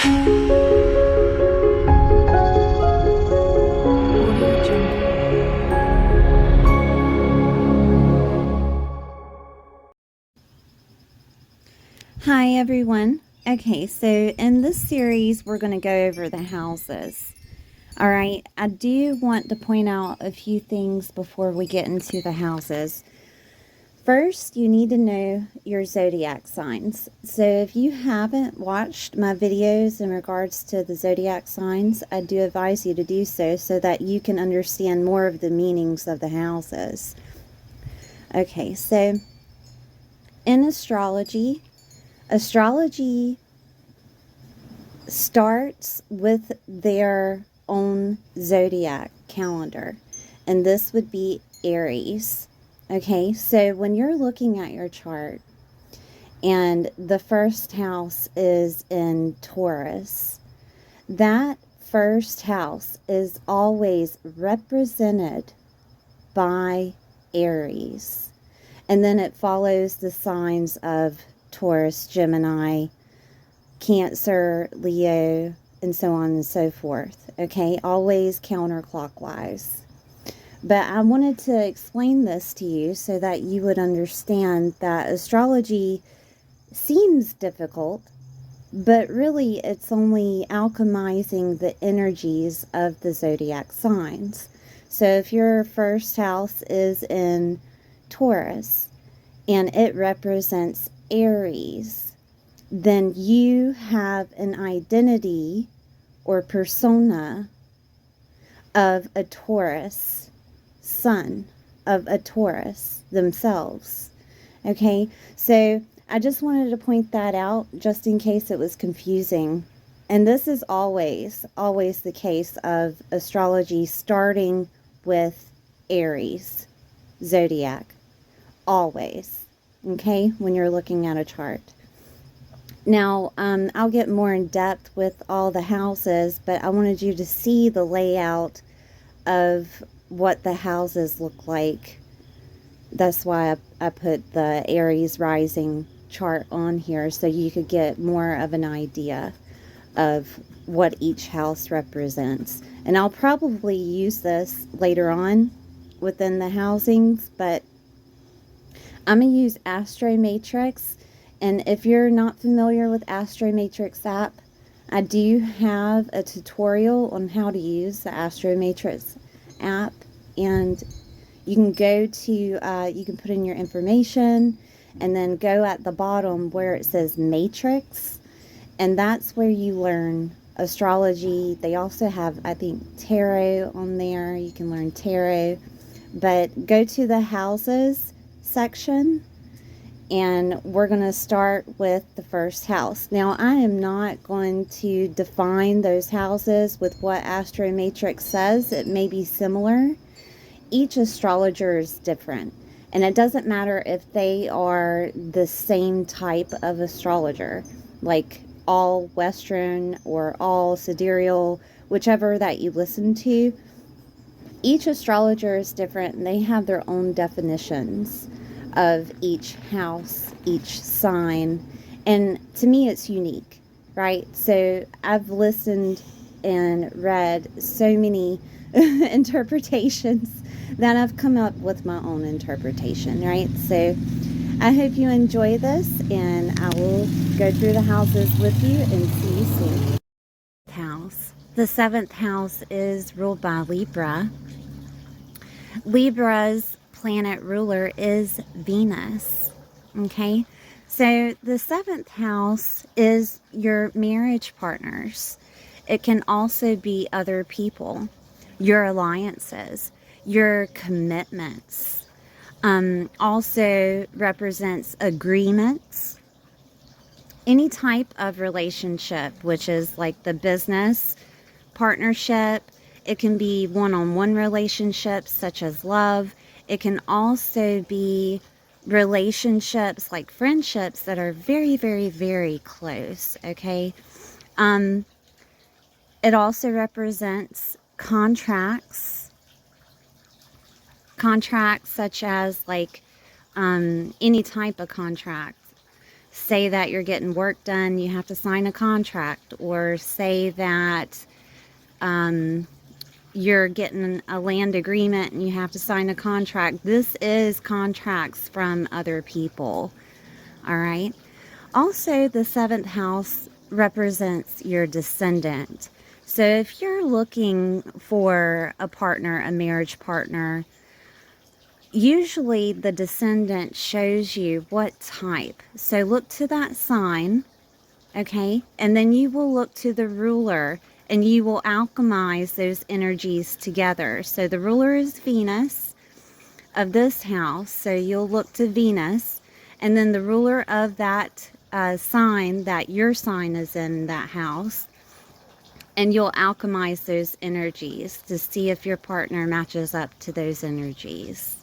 Hi everyone. Okay, so in this series we're going to go over the houses. All right, I do want to point out a few things before we get into the houses. First, you need to know your zodiac signs. So if you haven't watched my videos in regards to the zodiac signs, I do advise you to do so that you can understand more of the meanings of the houses. Okay, so in astrology starts with their own zodiac calendar, and this would be Aries. Okay, so when you're looking at your chart and the first house is in Taurus, that first house is always represented by Aries, and then it follows the signs of Taurus, Gemini, Cancer, Leo, and so on and so forth. Okay, always counterclockwise. But I wanted to explain this to you so that you would understand that astrology seems difficult, but really it's only alchemizing the energies of the zodiac signs. So if your first house is in Taurus and it represents Aries, then you have an identity or persona of a Taurus sun, of a Taurus themselves. Okay, so I just wanted to point that out just in case it was confusing. And this is always the case of astrology starting with Aries zodiac. Always. Okay, when you're looking at a chart. Now, I'll get more in depth with all the houses, but I wanted you to see the layout of what the houses look like. That's why I put the Aries rising chart on here, so you could get more of an idea of what each house represents. And I'll probably use this later on within the housings, but I'm going to use Astro Matrix. And if you're not familiar with Astro Matrix app, I do have a tutorial on how to use the Astro Matrix app. And you can go to, you can put in your information and then go at the bottom where it says Matrix. And that's where you learn astrology. They also have, I think, tarot on there. You can learn tarot. But go to the houses section, and we're going to start with the first house. Now, I am not going to define those houses with what Astro Matrix says. It may be similar. Each astrologer is different, and it doesn't matter if they are the same type of astrologer, like all Western or all sidereal, whichever that you listen to. Each astrologer is different, and they have their own definitions of each house, each sign, and to me it's unique, right? So I've listened and read so many interpretations that I've come up with my own interpretation, right? So I hope you enjoy this, and I will go through the houses with you and see you soon. House. The 7th house is ruled by Libra. Libra's planet ruler is Venus. Okay, so the 7th house is your marriage partners. It can also be other people, your alliances, your commitments. Also represents agreements, any type of relationship, which is like the business partnership. It can be one-on-one relationships such as love. It can also be relationships like friendships that are very, very, very close, okay? It also represents contracts such as like any type of contract. say that you're getting work done, you have to sign a contract, or say that you're getting a land agreement and you have to sign a contract. This is contracts from other people. All right. Also, the seventh house represents your descendant. So if you're looking for a partner, a marriage partner, usually the descendant shows you what type. So look to that sign, okay? And then you will look to the ruler and you will alchemize those energies together. So the ruler is Venus of this house. So you'll look to Venus, and then the ruler of that sign, that your sign is in that house, and you'll alchemize those energies to see if your partner matches up to those energies.